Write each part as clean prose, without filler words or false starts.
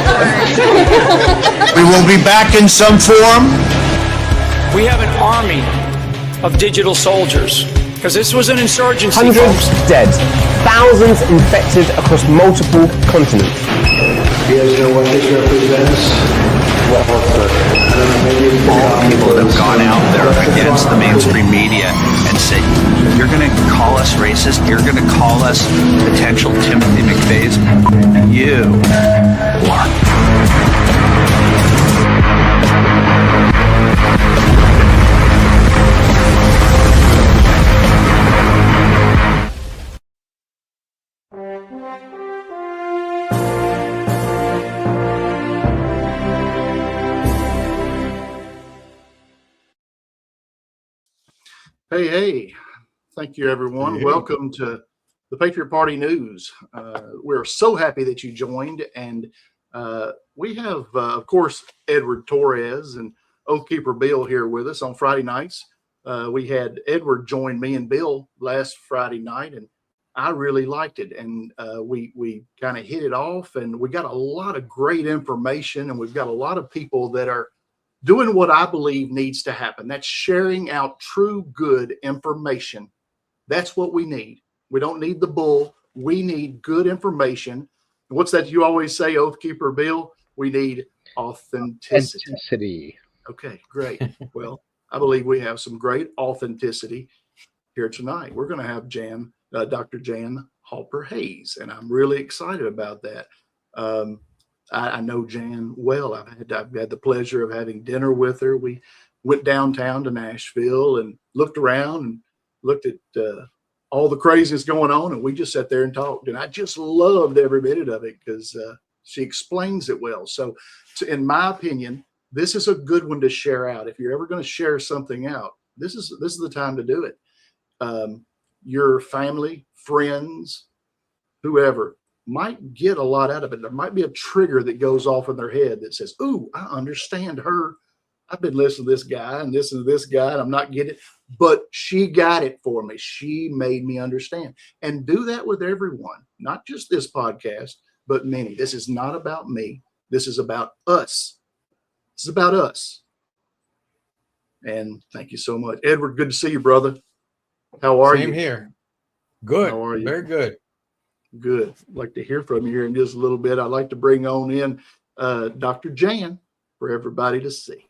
President Ford. We will be back in some form. We have an army of digital soldiers because this was an insurgency. Hundreds dead, thousands infected across multiple continents. You guys know what this represents? All people that have gone out there against the mainstream media and said, you're going to call us racist, you're going to call us potential Timothy McVeighs, you are. Hey, thank you, everyone. Hey. Welcome to the Patriot Party News. We're so happy that you joined. And we have, of course, Edward Torres and Oathkeeper Bill here with us on Friday nights. We had Edward join me and Bill last Friday night, and I really liked it. And we kind of hit it off, and we got a lot of great information, and we've got a lot of people that are doing what I believe needs to happen. That's sharing out true good information. That's what we need. We don't need the bull. We need good information. What's that you always say, Oathkeeper Bill? We need authenticity. Okay, great. Well, I believe we have some great authenticity here tonight. We're going to have Dr. Jan Halper Hayes, and I'm really excited about that. I know Jan well. I've had the pleasure of having dinner with her. We went downtown to Nashville and looked around and looked at all the craziness going on, and we just sat there and talked. And I just loved every minute of it because she explains it well. So in my opinion, this is a good one to share out. If you're ever going to share something out, this is the time to do it. Your family, friends, whoever might get a lot out of it. There might be a trigger that goes off in their head that says, ooh, I understand her. I've been listening to this guy and this guy, and I'm not getting it, but she got it for me. She made me understand. And do that with everyone, not just this podcast, but many. This is not about me. This is about us. This is about us. And thank you so much. Edward, good to see you, brother. How are you? Same here. Good. How are you? Very good. Good. I'd like to hear from you here in just a little bit. I'd like to bring on in Dr. Jan for everybody to see.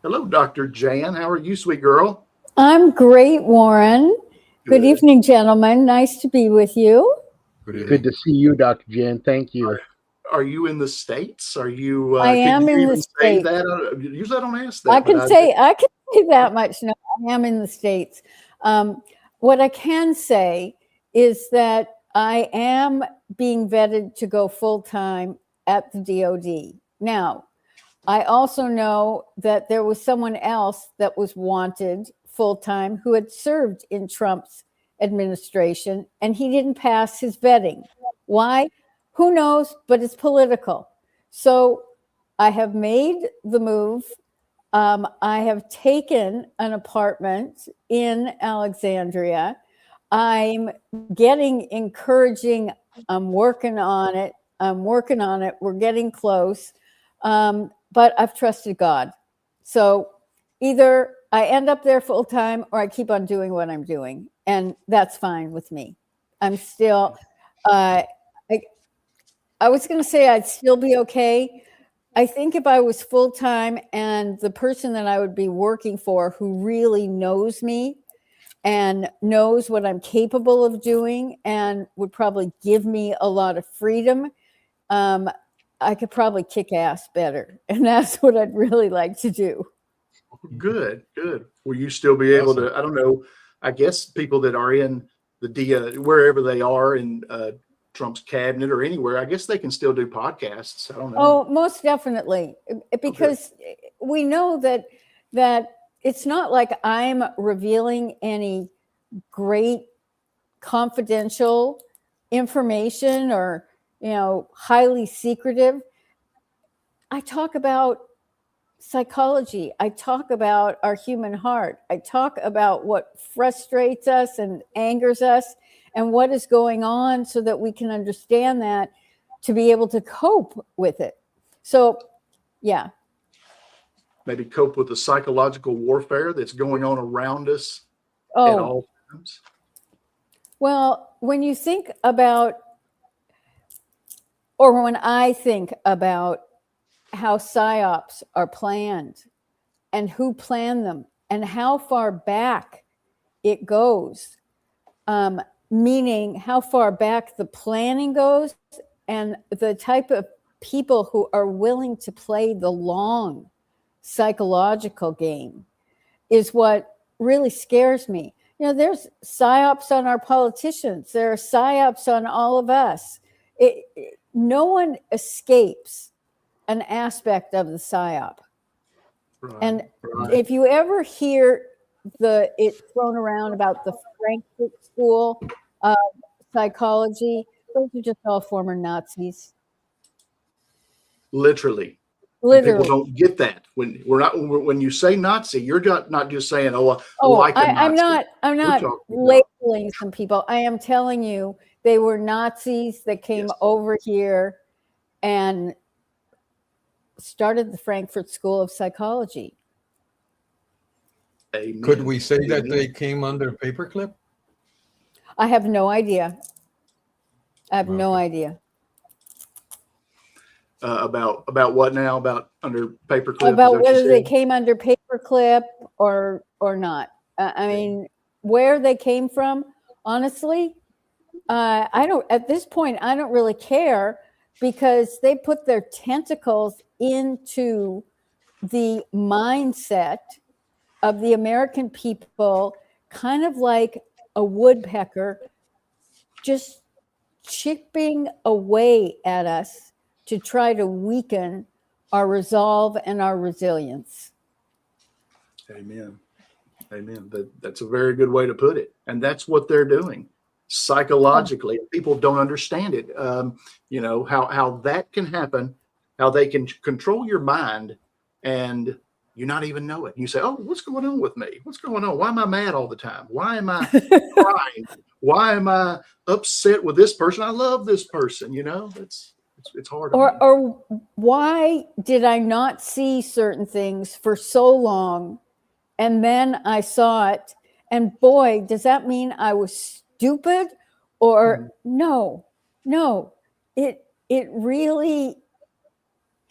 Hello, Dr. Jan. How are you, sweet girl? I'm great, Warren. Good evening, gentlemen. Nice to be with you. Good to see you, Dr. Jan. Thank you. Are you in the States? Are you? I am in the States. Usually I don't ask that. I can say that much. No, I am in the States. What I can say is that I am being vetted to go full-time at the DOD. Now, I also know that there was someone else that was wanted full-time who had served in Trump's administration, and he didn't pass his vetting. Why? Who knows? But it's political. So I have made the move. I have taken an apartment in Alexandria. I'm getting encouraging. I'm working on it. We're getting close. But I've trusted God. So either I end up there full time or I keep on doing what I'm doing. And that's fine with me. I'm still, I was going to say I'd still be okay. I think if I was full time and the person that I would be working for who really knows me and knows what I'm capable of doing and would probably give me a lot of freedom, I could probably kick ass better. And that's what I'd really like to do. Good. Will you still be able to, I don't know, I guess people that are in the wherever they are in Trump's cabinet or anywhere, I guess they can still do podcasts. I don't know. Oh, most definitely. Because we know that it's not like I'm revealing any great confidential information or, highly secretive. I talk about psychology. I talk about our human heart. I talk about what frustrates us and angers us and what is going on so that we can understand that to be able to cope with it. So, yeah. Maybe cope with the psychological warfare that's going on around us at Oh, all times. well, when you think about, or when I think about how PSYOPs are planned and who planned them and how far back it goes, meaning how far back the planning goes and the type of people who are willing to play the long psychological game is what really scares me. You know, there's PSYOPs on our politicians. There are PSYOPs on all of us. No one escapes an aspect of the PSYOP. Right, And right. if you ever hear it thrown around about the Frankfurt School of Psychology, those are just all former Nazis. Literally. Literally. People don't get that. When you say Nazi, you're not just saying, Oh, like a Nazi. I'm not talking about- labeling some people. I am telling you, they were Nazis that came Yes. over here and started the Frankfurt School of Psychology. Amen. Could we say that Amen. they came under paperclip? I have no idea. I have no Okay. idea. About what now? About under paperclip? About whether they came under paperclip or not. I mean, where they came from, honestly, I don't. At this point, I don't really care because they put their tentacles into the mindset of the American people, kind of like a woodpecker, just chipping away at us to try to weaken our resolve and our resilience. Amen. Amen. That's a very good way to put it. And that's what they're doing psychologically. People don't understand it. You know, how that can happen, how they can control your mind and you not even know it. You say, oh, what's going on with me? What's going on? Why am I mad all the time? Why am I crying? Why am I upset with this person? I love this person. You know, it's hard. Or why did I not see certain things for so long and then I saw it and boy, does that mean I was stupid? Or no, it really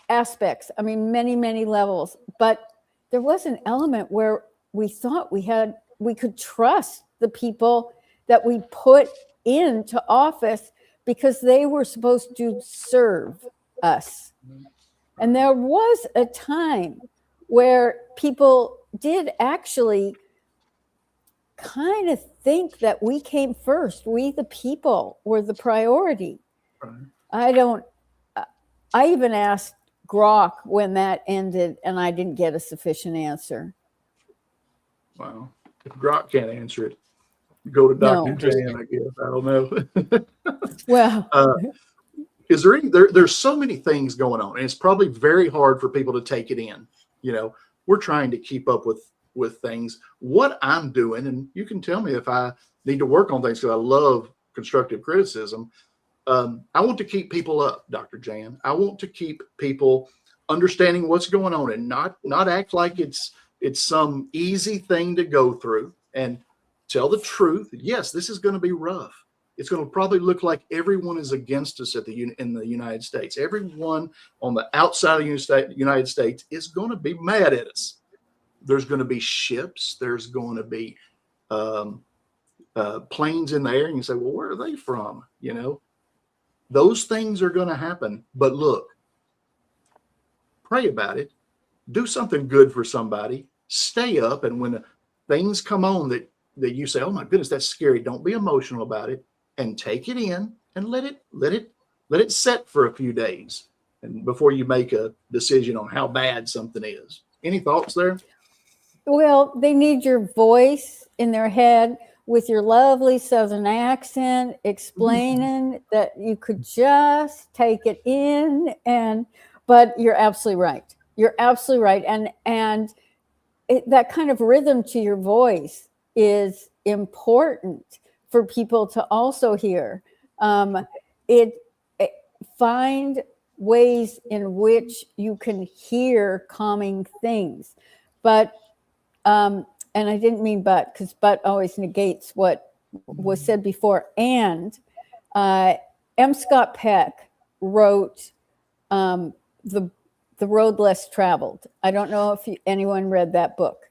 aspects, I mean, many levels, but there was an element where we thought we could trust the people that we put into office because they were supposed to serve us. And there was a time where people did actually kind of think that we came first. We, the people, were the priority. Right. I even asked Grok when that ended and I didn't get a sufficient answer. Wow. If Grok can't answer it, go to Dr. No. Jan, I guess. I don't know. Well, Is there there's so many things going on, and it's probably very hard for people to take it in. You know, we're trying to keep up with things. What I'm doing, and you can tell me if I need to work on things because I love constructive criticism. I want to keep people up, Dr. Jan. I want to keep people understanding what's going on and not act like it's some easy thing to go through and tell the truth. Yes, this is going to be rough. It's going to probably look like everyone is against us in the United States. Everyone on the outside of the United States is going to be mad at us. There's going to be ships. There's going to be planes in the air. And you say, well, where are they from? You know, those things are going to happen. But look, pray about it. Do something good for somebody. Stay up. And when things come on that you say, oh my goodness, that's scary. Don't be emotional about it. And take it in and let it set for a few days and before you make a decision on how bad something is. Any thoughts there? well, they need your voice in their head with your lovely Southern accent explaining that you could just take it in. But you're absolutely right. You're absolutely right. And that kind of rhythm to your voice is important for people to also hear. find ways in which you can hear calming things. But, and I didn't mean but, because but always negates what was said before. And M. Scott Peck wrote the Road Less Traveled. I don't know if anyone read that book.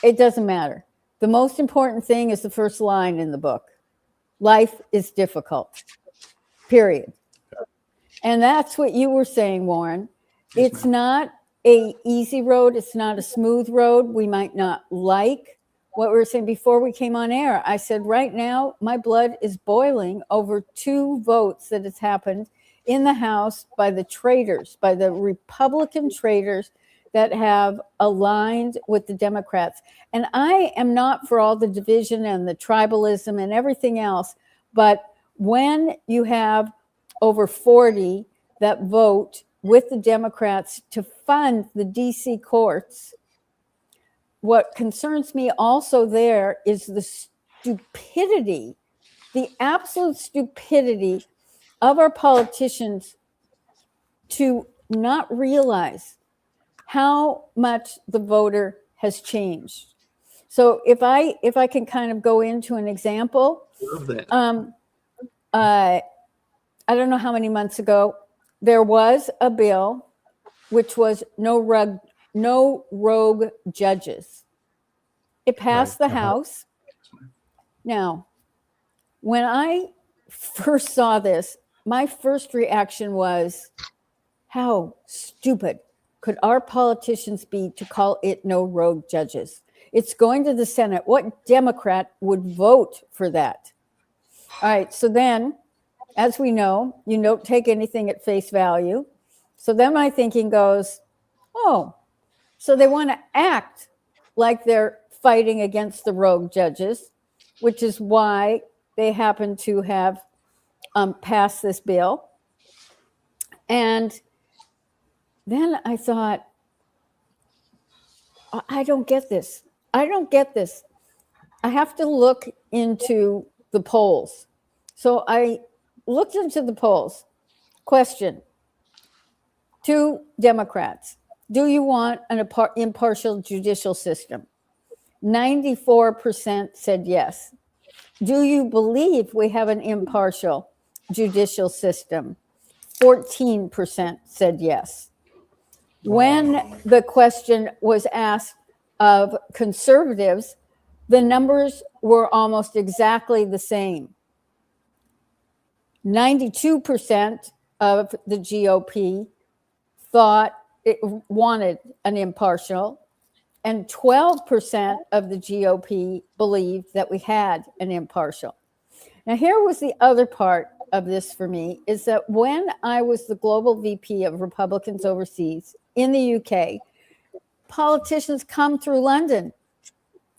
It doesn't matter. The most important thing is the first line in the book. Life is difficult, period. And that's what you were saying, Warren. It's not an easy road. It's not a smooth road. We might not like what we were saying before we came on air. I said, right now, my blood is boiling over 2 votes that has happened in the House by the traitors, by the Republican traitors that have aligned with the Democrats. And I am not for all the division and the tribalism and everything else, but when you have over 40 that vote with the Democrats to fund the DC courts, what concerns me also there is the stupidity, the absolute stupidity of our politicians to not realize how much the voter has changed. So if I can kind of go into an example, Love that. I don't know how many months ago, there was a bill which was no rogue judges. It passed the House. Now, when I first saw this, my first reaction was, how stupid could our politicians be to call it no rogue judges? It's going to the Senate. What Democrat would vote for that? All right, so then, as we know, you don't take anything at face value. So then my thinking goes, oh, so they want to act like they're fighting against the rogue judges, which is why they happen to have passed this bill. And then I thought, I don't get this. I don't get this. I have to look into the polls. So I looked into the polls. Question: 2 Democrats. Do you want an impartial judicial system? 94% said yes. Do you believe we have an impartial judicial system? 14% said yes. When the question was asked of conservatives, the numbers were almost exactly the same. 92% of the GOP thought it wanted an impartial, and 12% of the GOP believed that we had an impartial. Now, here was the other part of this for me, is that when I was the global VP of Republicans overseas in the UK, politicians come through London.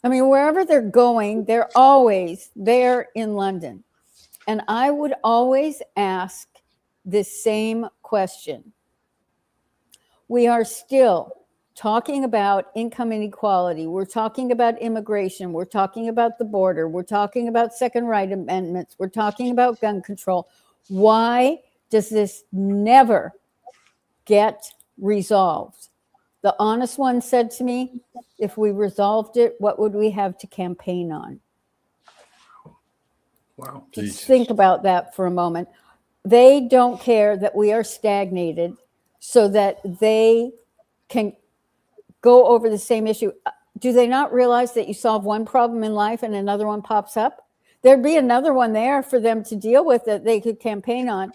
I mean, wherever they're going, they're always there in London. And I would always ask this same question. We are still talking about income inequality. We're talking about immigration. We're talking about the border. We're talking about second right amendments. We're talking about gun control. Why does this never get resolved? The honest one said to me, if we resolved it, what would we have to campaign on? Wow. Just think about that for a moment. They don't care that we are stagnated so that they can go over the same issue. Do they not realize that you solve one problem in life and another one pops up? There'd be another one there for them to deal with that they could campaign on.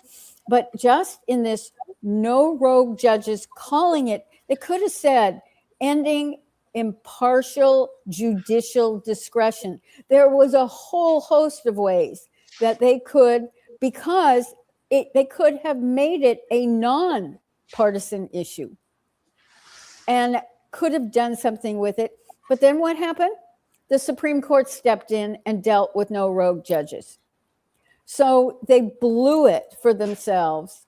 But just in this no rogue judges calling it, they could have said ending impartial judicial discretion. There was a whole host of ways that they could, because they could have made it a non-partisan issue and could have done something with it. But then what happened? The Supreme Court stepped in and dealt with no rogue judges. So they blew it for themselves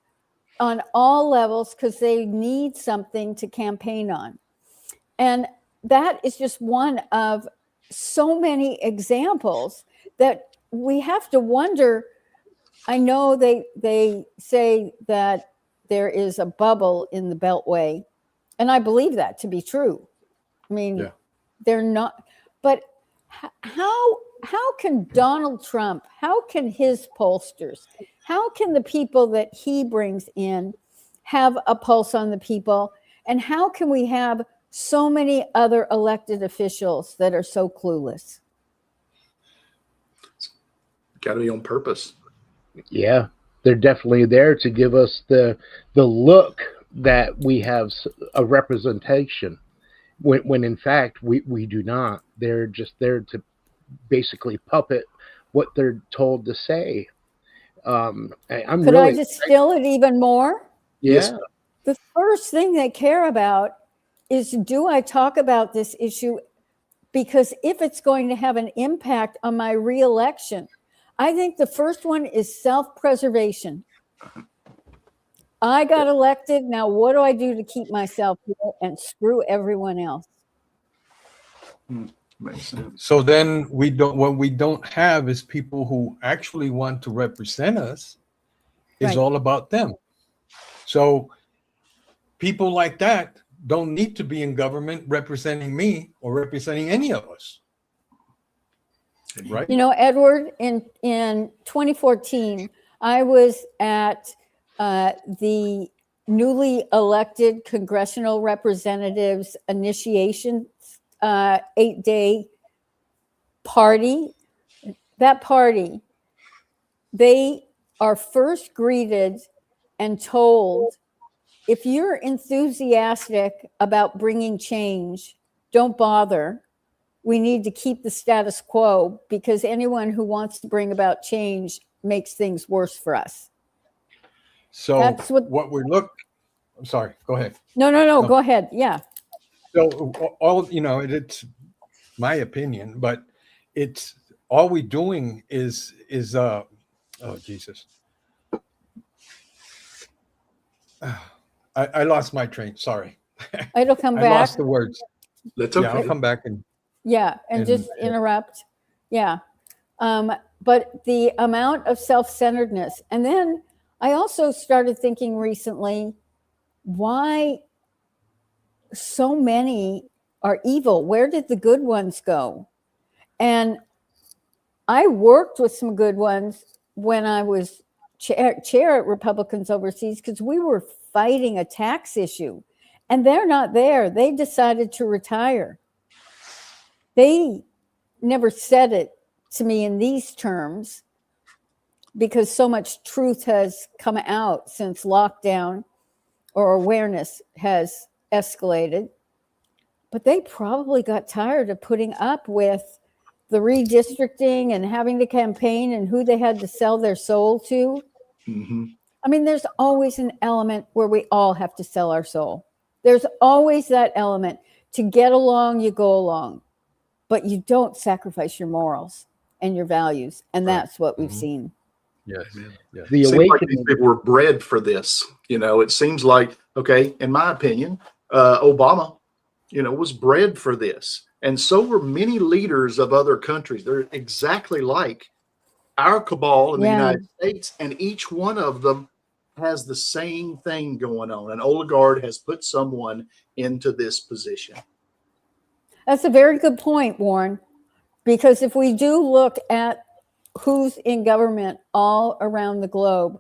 on all levels because they need something to campaign on. And that is just one of so many examples that we have to wonder, I know they say that there is a bubble in the Beltway, and I believe that to be true. I mean, Yeah. they're not, but how can Donald Trump, how can his pollsters, how can the people that he brings in have a pulse on the people? And how can we have so many other elected officials that are so clueless? Got to be on purpose. Yeah, they're definitely there to give us the look that we have a representation, when in fact we do not. They're just there to basically puppet what they're told to say. I'm Could really I distill it even more? yeah. The first thing they care about is, do I talk about this issue? Because if it's going to have an impact on my reelection, I think the first one is self-preservation. I got elected. Now, what do I do to keep myself here and screw everyone else? Makes sense. So then what we don't have is people who actually want to represent us. Is Right. all about them. So people like that don't need to be in government representing me or representing any of us. Right? You know, Edward, in 2014, I was at the newly elected congressional representatives initiation 8-day party. That party, they are first greeted and told, if you're enthusiastic about bringing change, don't bother. We need to keep the status quo, because anyone who wants to bring about change makes things worse for us. So That's what I'm sorry, go ahead. No, go ahead. Yeah. So all, it's my opinion, but it's all we doing is oh Jesus. I lost my train. Sorry. It'll come I back. lost the words. That's Yeah, okay. I'll come back and And just interrupt. Yeah. But the amount of self-centeredness. And then I also started thinking recently, why so many are evil? Where did the good ones go? And I worked with some good ones when I was chair at Republicans Overseas, because we were fighting a tax issue, and they're not there. They decided to retire. They never said it to me in these terms, because so much truth has come out since lockdown, or awareness has escalated. But they probably got tired of putting up with the redistricting and having to campaign and who they had to sell their soul to. Mm-hmm. I mean, there's always an element where we all have to sell our soul. There's always that element. To get along, you go along, but you don't sacrifice your morals and your values. And that's what we've seen. yes, yes. The It seems like these awakening. people were bred for this. It seems like, okay, in my opinion, Obama, was bred for this. And so were many leaders of other countries. They're exactly like our cabal in the Yeah. United States, and each one of them has the same thing going on. An oligarch has put someone into this position. That's a very good point, Warren, because if we do look at who's in government all around the globe,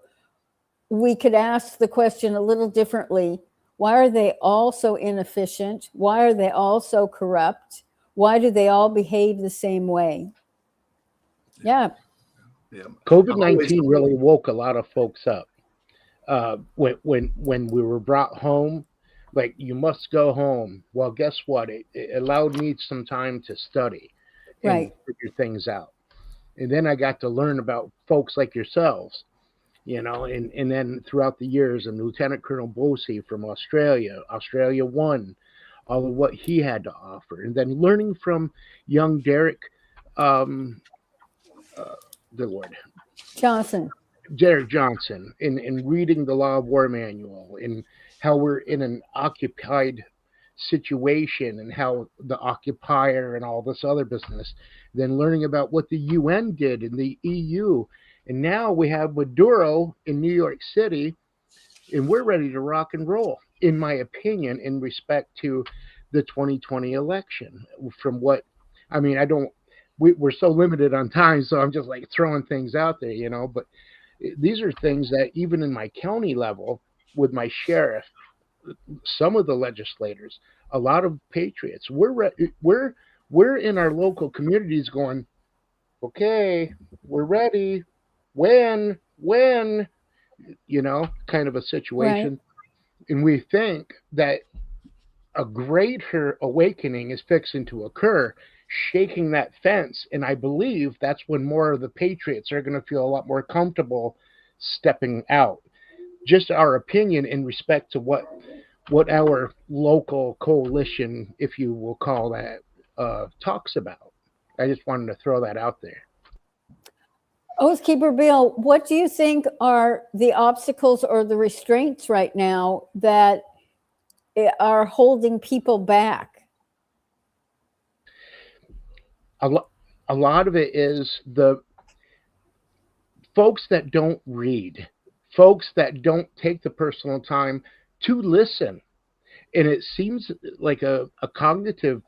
we could ask the question a little differently. Why are they all so inefficient? Why are they all so corrupt? Why do they all behave the same way? Yeah. Yeah. COVID-19 really woke a lot of folks up. When we were brought home, like, you must go home. Well, guess what? It allowed me some time to study and Right. figure things out. And then I got to learn about folks like yourselves, and then throughout the years, and Lieutenant Colonel Bosey from Australia One, all of what he had to offer. And then learning from young Derek, Derek Johnson, in reading the Law of War Manual, and how we're in an occupied situation, and how the occupier and all this other business, then learning about what the UN did and the EU, And now we have Maduro in New York City, and we're ready to rock and roll, in my opinion, in respect to the 2020 election. From what, I mean, we're so limited on time, so I'm just like throwing things out there, you know, but these are things that even in my county level with my sheriff, some of the legislators, a lot of patriots, we're in our local communities going, okay, we're ready. When, you know, kind of a situation. Right. And we think that a greater awakening is fixing to occur, shaking that fence. And I believe that's when more of the patriots are going to feel a lot more comfortable stepping out. Just our opinion in respect to what our local coalition, if you will call that, talks about. I just wanted to throw that out there. Oathkeeper Bill, what do you think are the obstacles or the restraints right now that are holding people back? A lot of it is the folks that don't read, folks that don't take the personal time to listen. And it seems like a cognitive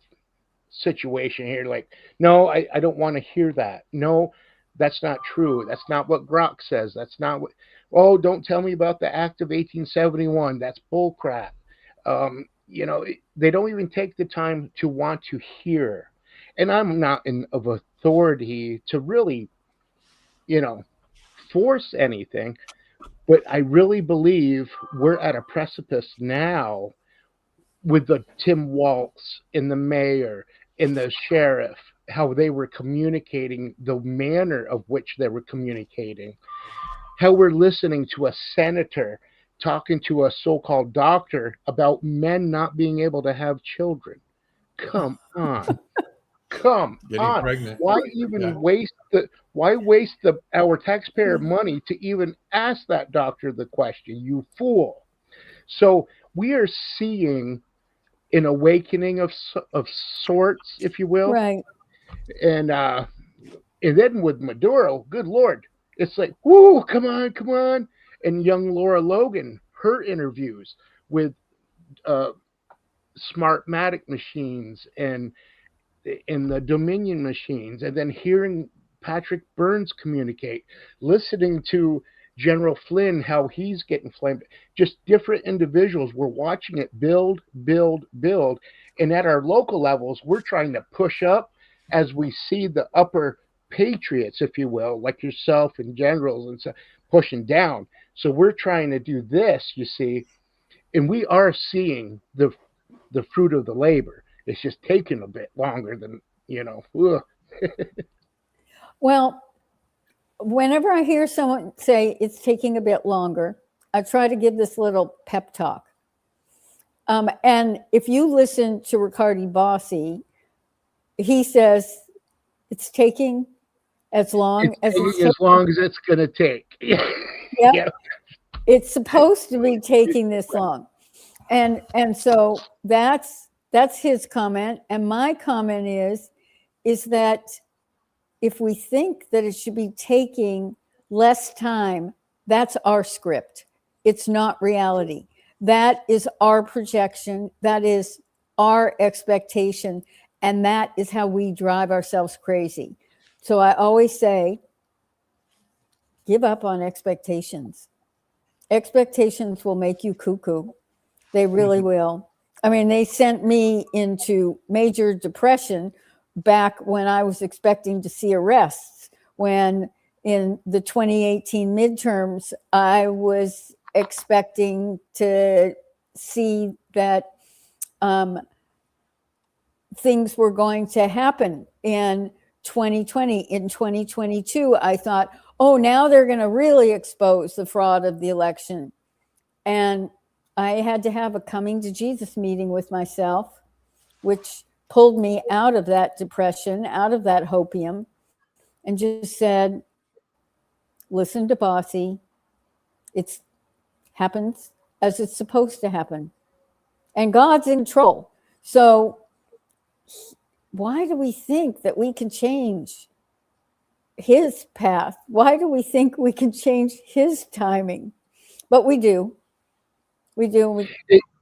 situation here. Like, no, I don't want to hear that. No, that's not true. That's not what Grok says. That's not what, oh, don't tell me about the Act of 1871. That's bull crap. You know, they don't even take the time to want to hear. And I'm not of authority to really, you know, force anything, but I really believe we're at a precipice now with the Tim Walz and the mayor and the sheriff, how they were communicating, the manner of which they were communicating, how we're listening to a senator talking to a so-called doctor about men not being able to have children. Come on. Come Getting on. pregnant. Why even waste our taxpayer money to even ask that doctor the question, you fool? So we are seeing an awakening of sorts, if you will. Right. And then with Maduro, good Lord, it's like, whoo, come on. And young Laura Logan, her interviews with Smartmatic machines and the Dominion machines, and then hearing Patrick Burns communicate, listening to General Flynn, how he's getting flamed, just different individuals. We're watching it build. And at our local levels, we're trying to push up as we see the upper patriots, if you will, like yourself and generals and so, pushing down. So we're trying to do this, you see, and we are seeing the fruit of the labor. It's just taking a bit longer than, you know. Well, whenever I hear someone say it's taking a bit longer, I try to give this little pep talk. And if you listen to Riccardi Bossi, he says it's taking as long as it's going to take. Yep. Yeah. It's supposed to be taking this long. And so that's his comment. And my comment is that if we think that it should be taking less time, that's our script. It's not reality. That is our projection. That is our expectation. And that is how we drive ourselves crazy. So I always say, give up on expectations. Expectations will make you cuckoo. They really will. I mean, they sent me into major depression back when I was expecting to see arrests, when in the 2018 midterms, I was expecting to see that things were going to happen in 2020. In 2022, I thought, oh, now they're going to really expose the fraud of the election. And I had to have a coming to Jesus meeting with myself, which pulled me out of that depression, out of that hopium, and just said, listen to Bossi. It happens as it's supposed to happen. And God's in control. So why do we think that we can change his path? Why do we think we can change his timing? But we do. We do. We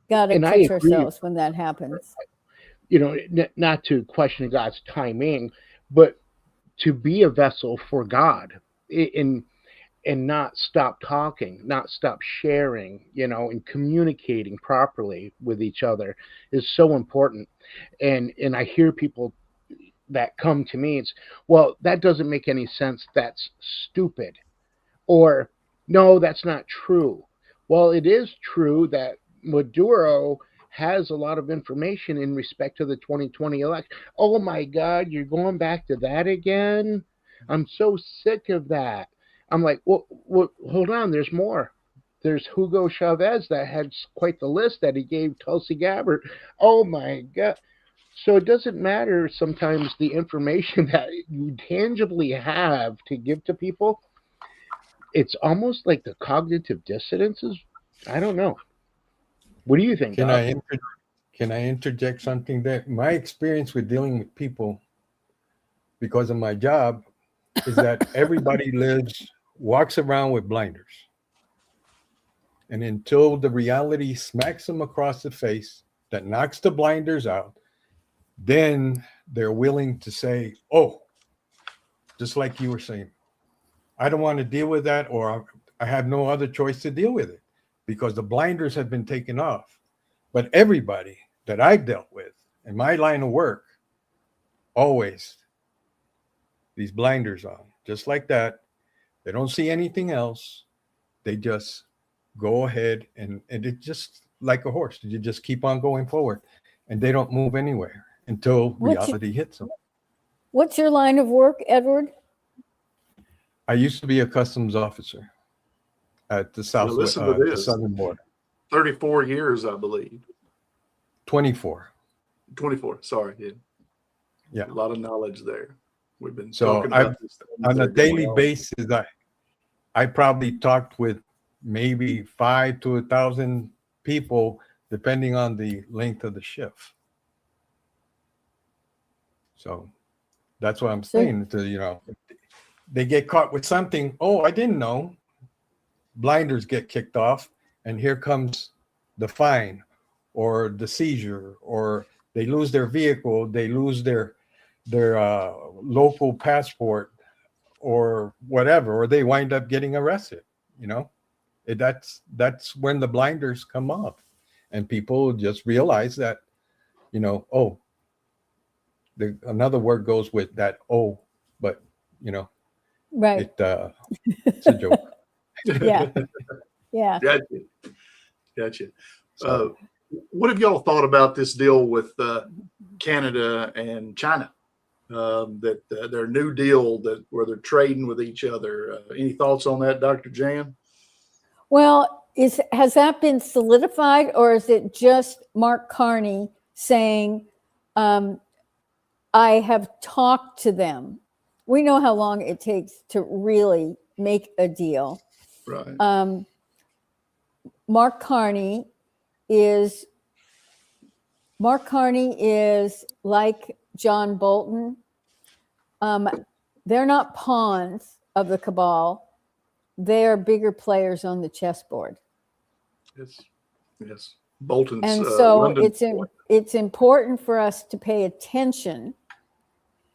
got to and I catch agree. ourselves when that happens. You know, not to question God's timing, but to be a vessel for God, and not stop talking, not stop sharing, you know, and communicating properly with each other is so important. And I hear people that come to me, it's, well, that doesn't make any sense, that's stupid, or no, that's not true. Well, it is true that Maduro has a lot of information in respect to the 2020 election. Oh my God, you're going back to that again? I'm so sick of that. I'm like, well, hold on, there's more. There's Hugo Chavez that had quite the list that he gave Tulsi Gabbard. Oh my God. So it doesn't matter sometimes the information that you tangibly have to give to people. It's almost like the cognitive dissonances. I don't know. What do you think? Can Doc? I interject something there? My experience with dealing with people because of my job is that everybody walks around with blinders. And until the reality smacks them across the face that knocks the blinders out, then they're willing to say, oh, just like you were saying, I don't want to deal with that, or I have no other choice to deal with it because the blinders have been taken off. But everybody that I've dealt with in my line of work, always these blinders on, just like that. They don't see anything else. They just go ahead and it's just like a horse. You just keep on going forward and they don't move anywhere until reality hits them. What's your line of work, Edward? I used to be a customs officer at the the southern border. 34 years, I believe. 24. 24. Sorry. Yeah. A lot of knowledge there. We've been So talking about this on a daily basis, I probably talked with maybe 5 to 1,000 people, depending on the length of the shift. So that's what I'm saying. You know, they get caught with something. Oh, I didn't know. Blinders get kicked off, and here comes the fine, or the seizure, or they lose their vehicle, they lose their local passport, or whatever, or they wind up getting arrested. You know, that's when the blinders come off, and people just realize that, you know, oh, another word goes with that. Oh, but you know, right? It's a joke. Yeah. Yeah. Gotcha. What have y'all thought about this deal with Canada and China? That their new deal where they're trading with each other. Any thoughts on that, Dr. Jan? Well, has that been solidified, or is it just Mark Carney saying, I have talked to them? We know how long it takes to really make a deal. Right. Mark Carney is like John Bolton. They're not pawns of the cabal. They are bigger players on the chessboard. Yes. Bolton's. And so London it's important for us to pay attention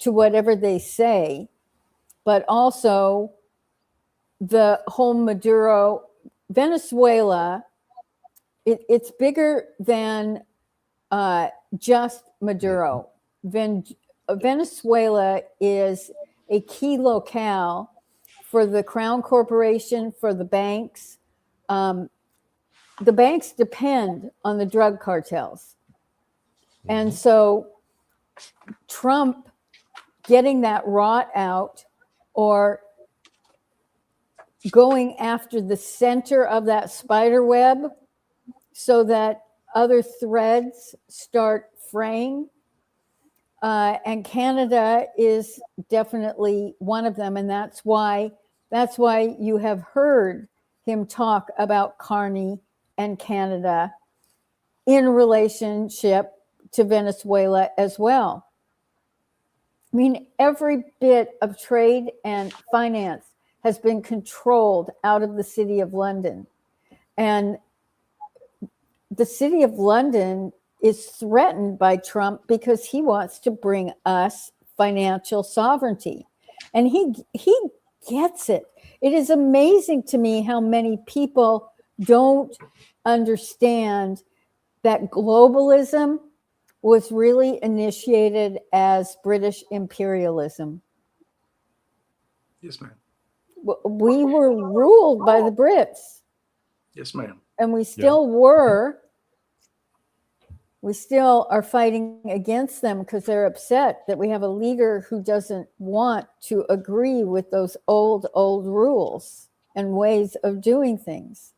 to whatever they say, but also the whole Maduro, Venezuela, it's bigger than just Maduro. Venezuela is a key locale for the Crown Corporation, for the banks. The banks depend on the drug cartels. And so Trump getting that rot out, or going after the center of that spider web so that other threads start fraying. And Canada is definitely one of them. And that's why you have heard him talk about Carney and Canada in relationship to Venezuela as well. I mean, every bit of trade and finance has been controlled out of the City of London. And the City of London is threatened by Trump because he wants to bring us financial sovereignty. And he gets it. It is amazing to me how many people don't understand that globalism was really initiated as British imperialism. Yes, ma'am. We were ruled by the Brits, Yes, ma'am. and we still were. We still are fighting against them because they're upset that we have a leader who doesn't want to agree with those old rules and ways of doing things.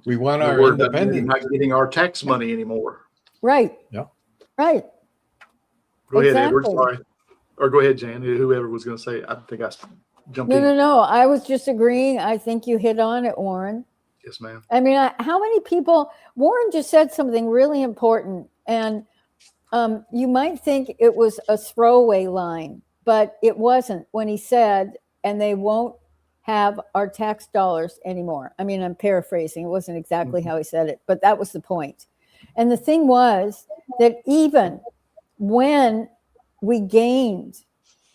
We want We're our worried about independence. not getting our tax money anymore. Right. Yeah. Right. Go ahead, Edward. Exactly. Sorry. Or go ahead, Jan. Whoever was going to say, I think I jumped in. No. I was just agreeing. I think you hit on it, Warren. Yes, ma'am. I mean, how many people, Warren just said something really important, and you might think it was a throwaway line, but it wasn't when he said, and they won't have our tax dollars anymore. I mean, I'm paraphrasing. It wasn't exactly how he said it, but that was the point. And the thing was that even when we gained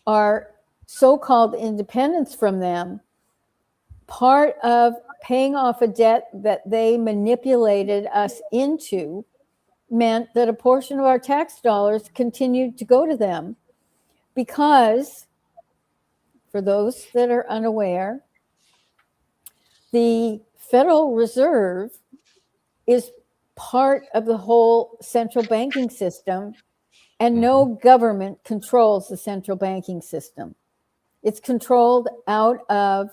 our so-called independence from them, part of paying off a debt that they manipulated us into meant that a portion of our tax dollars continued to go to them because, for those that are unaware, the Federal Reserve is part of the whole central banking system, and no government controls the central banking system. It's controlled out of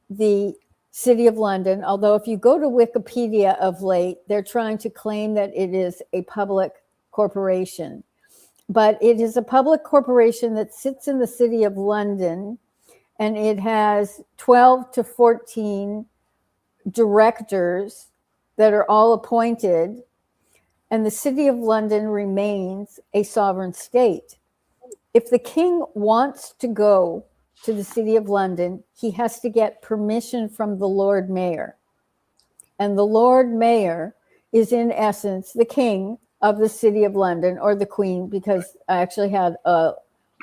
the City of London, although if you go to Wikipedia of late, they're trying to claim that it is a public corporation. But it is a public corporation that sits in the City of London, and it has 12 to 14 directors that are all appointed, and the City of London remains a sovereign state. If the king wants to go to the City of London, he has to get permission from the Lord Mayor. And the Lord Mayor is, in essence, the king of the City of London, or the Queen, because I actually had a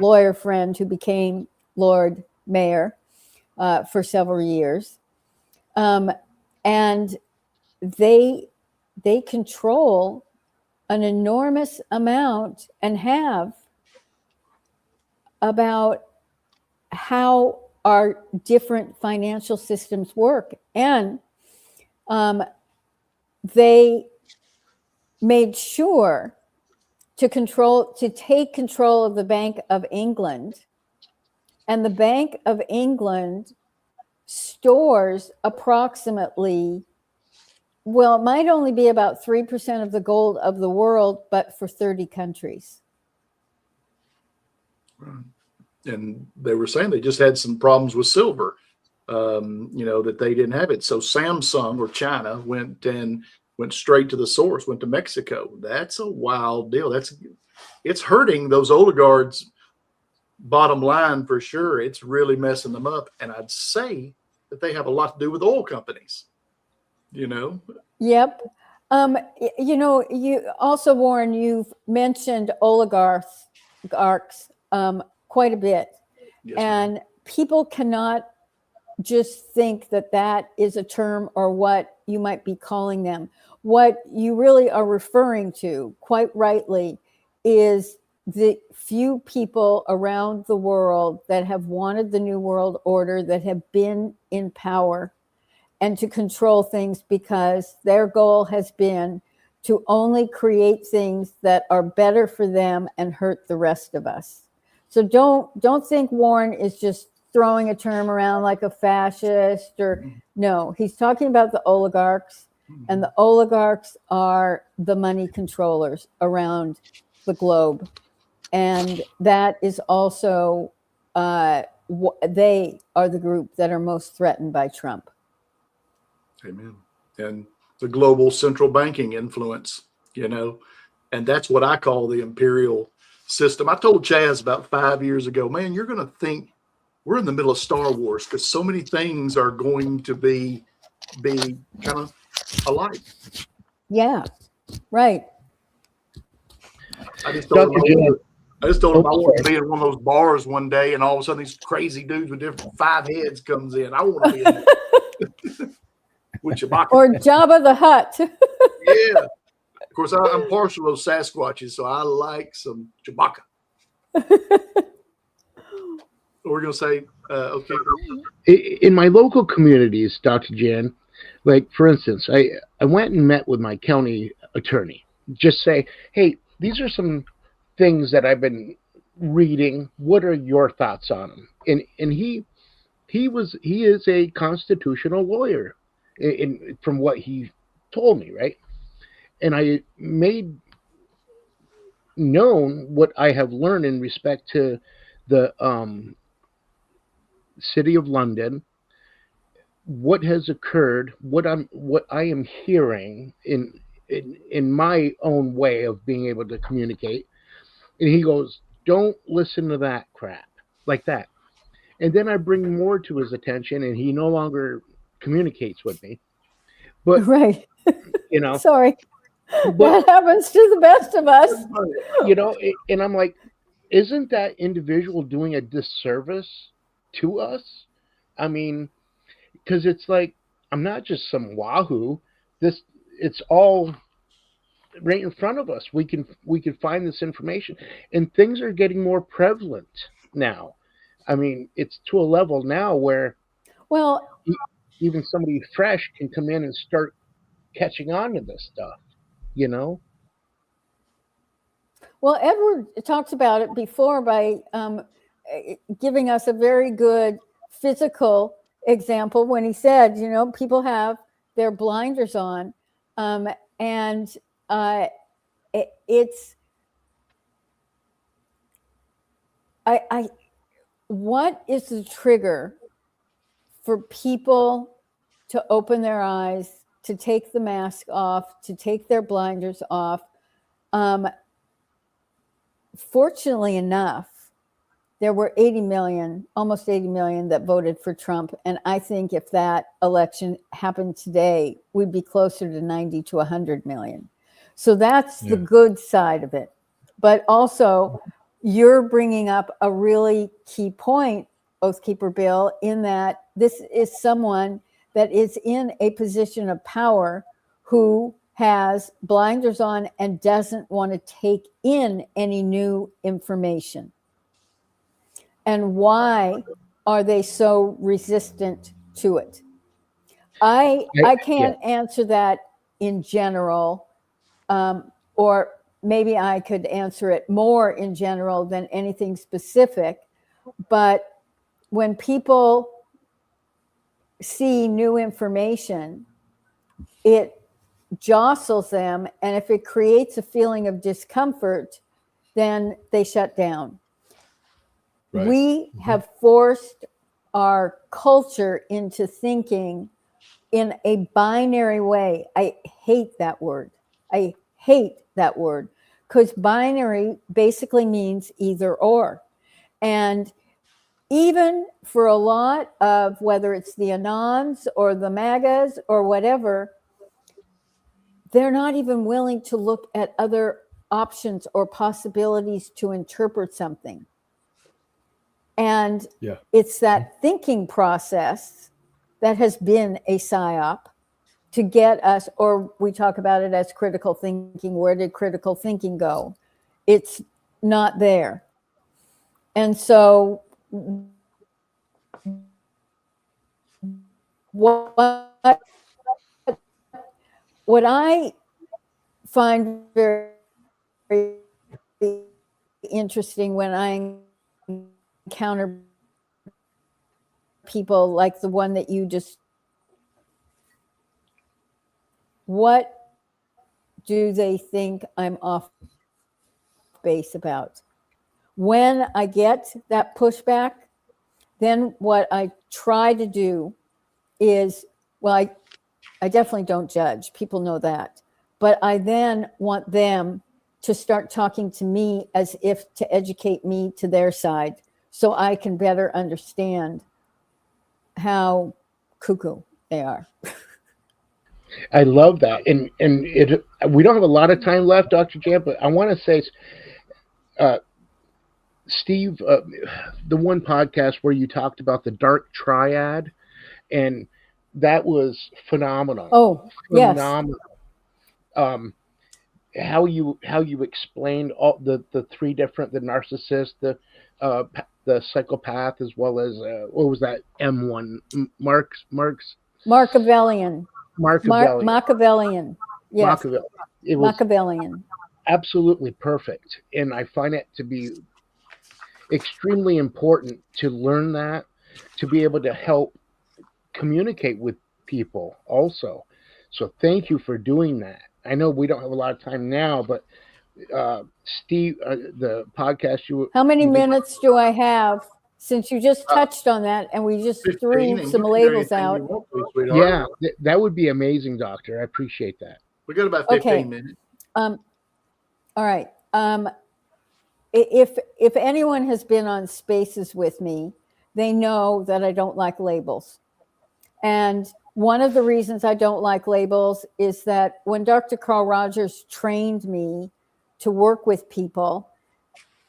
lawyer friend who became Lord Mayor for several years. And they control an enormous amount and have about how our different financial systems work. And they made sure to take control of the Bank of England. And the Bank of England stores approximately, well, it might only be about 3% of the gold of the world, but for 30 countries. Right. And they were saying they just had some problems with silver, that they didn't have it. So Samsung, or China, went straight to the source, went to Mexico. That's a wild deal. It's hurting those oligarchs' bottom line for sure. It's really messing them up. And I'd say that they have a lot to do with oil companies. Yep. You also, Warren, you've mentioned oligarchs quite a bit. Yes, and people cannot just think that that is a term or what you might be calling them. What you really are referring to, quite rightly, is the few people around the world that have wanted the New World Order, that have been in power and to control things, because their goal has been to only create things that are better for them and hurt the rest of us. So don't think Warren is just throwing a term around like a fascist, or no, he's talking about the oligarchs, and the oligarchs are the money controllers around the globe. And that is also, they are the group that are most threatened by Trump. Amen. And the global central banking influence, and that's what I call the imperial system. I told Chaz about 5 years ago, man, you're going to think we're in the middle of Star Wars because so many things are going to be kind of alike. Yeah, right. I just told Dr. Jen. him I want to be in one of those bars one day, and all of a sudden these crazy dudes with different 5 heads comes in. I want to be in there. With Chewbacca. Or Jabba the Hutt. Yeah. Of course, I'm partial to those Sasquatches, so I like some Chewbacca. We're going to say, okay. In my local communities, Dr. Jan, like for instance, I went and met with my county attorney. Just say, hey, these are some things that I've been reading. What are your thoughts on them? And he is a constitutional lawyer, from what he told me, right? And I made known what I have learned in respect to the City of London, what has occurred, what I am hearing in my own way of being able to communicate. And he goes, don't listen to that crap like that. And then I bring more to his attention, and he no longer communicates with me. But Right. you know, Sorry. but That happens to the best of us. you know, and I'm like, isn't that individual doing a disservice to us? I mean, because it's like, I'm not just some wahoo. It's all right in front of us. We can find this information, and things are getting more prevalent now. I mean, it's to a level now where Well, even somebody fresh can come in and start catching on to this stuff, you know? Well, Edward talked about it before by giving us a very good physical example when he said, you know, people have their blinders on, and it's what is the trigger for people to open their eyes, to take the mask off, to take their blinders off? Fortunately enough, there were 80 million, almost 80 million that voted for Trump. And I think if that election happened today, we'd be closer to 90 to 100 million. So that's the good side of it. But also, you're bringing up a really key point, Oathkeeper Bill, in that this is someone that is in a position of power who has blinders on and doesn't want to take in any new information. And why are they so resistant to it? I can't answer that in general, or maybe I could answer it more in general than anything specific. But when people see new information, it jostles them, and if it creates a feeling of discomfort, then they shut down. Right. We have forced our culture into thinking in a binary way. I hate that word. I hate that word, because binary basically means either or. And even for a lot of, whether it's the Anons or the MAGAs or whatever, they're not even willing to look at other options or possibilities to interpret something. And it's that thinking process that has been a psyop to get us, or we talk about it as critical thinking. Where did critical thinking go? It's not there. And so what I find very interesting when I encounter people like the one that you just, what do they think I'm off base about? When I get that pushback, then what I try to do is, well, I definitely don't judge. People know that. But I then want them to start talking to me as if to educate me to their side so I can better understand how cuckoo they are. I love that. And we don't have a lot of time left, Dr. Jan, but I want to say, Steve, the one podcast where you talked about the dark triad, and that was phenomenal. Oh, phenomenal. Yes. How you explained all the three different, the narcissist, the psychopath, as well as what was that M1 Machiavellian. Machiavellian. Yes. Machiavellian. It was Machiavellian. absolutely perfect, and I find it to be extremely important to learn that, to be able to help communicate with people also. So thank you for doing that. I know we don't have a lot of time now, but Steve, the podcast How many minutes do I have? Since you just touched on that and we just 15, threw and some you can do labels anything out. you want to, sweetheart. Yeah, that would be amazing, Doctor. I appreciate that. We got about 15 Okay. minutes. All right. If anyone has been on Spaces with me, they know that I don't like labels. And one of the reasons I don't like labels is that when Dr. Carl Rogers trained me to work with people,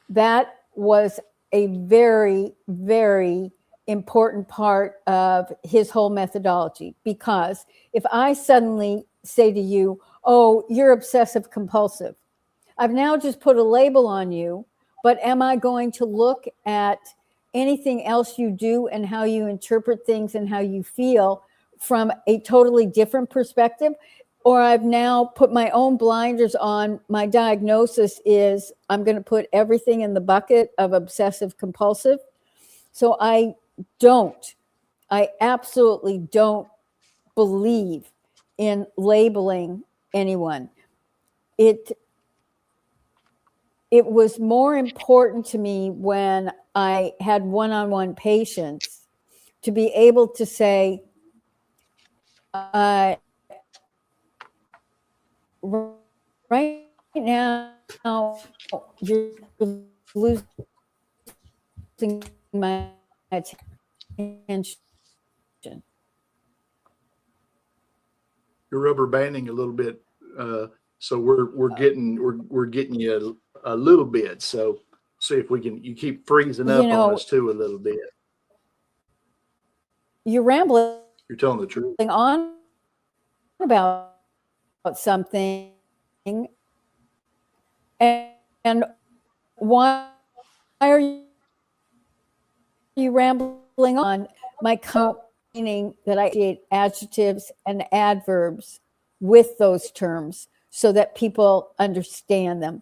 that was a very, very important part of his whole methodology. Because if I suddenly say to you, oh, you're obsessive compulsive, I've now just put a label on you, but am I going to look at anything else you do and how you interpret things and how you feel from a totally different perspective? Or I've now put my own blinders on. My diagnosis is I'm going to put everything in the bucket of obsessive compulsive. So I absolutely don't believe in labeling anyone. It was more important to me when I had one-on-one patients to be able to say, right now you're losing my attention. You're rubber banding a little bit, so we're getting you a little bit. So see if we can. You keep freezing up on us too a little bit. You're rambling. You're telling the truth. On about something, and why are you rambling on? My meaning that I create adjectives and adverbs with those terms so that people understand them.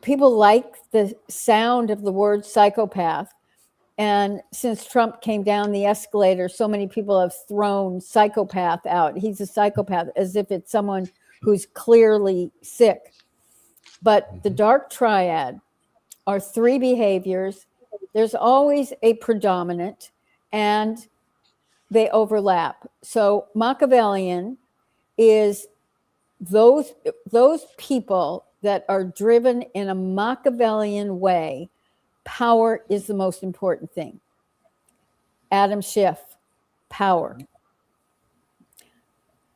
People like the sound of the word psychopath. And since Trump came down the escalator, so many people have thrown psychopath out. He's a psychopath, as if it's someone who's clearly sick. But the dark triad are three behaviors. There's always a predominant, and they overlap. So Machiavellian is those people that are driven in a Machiavellian way. Power is the most important thing. Adam Schiff, power.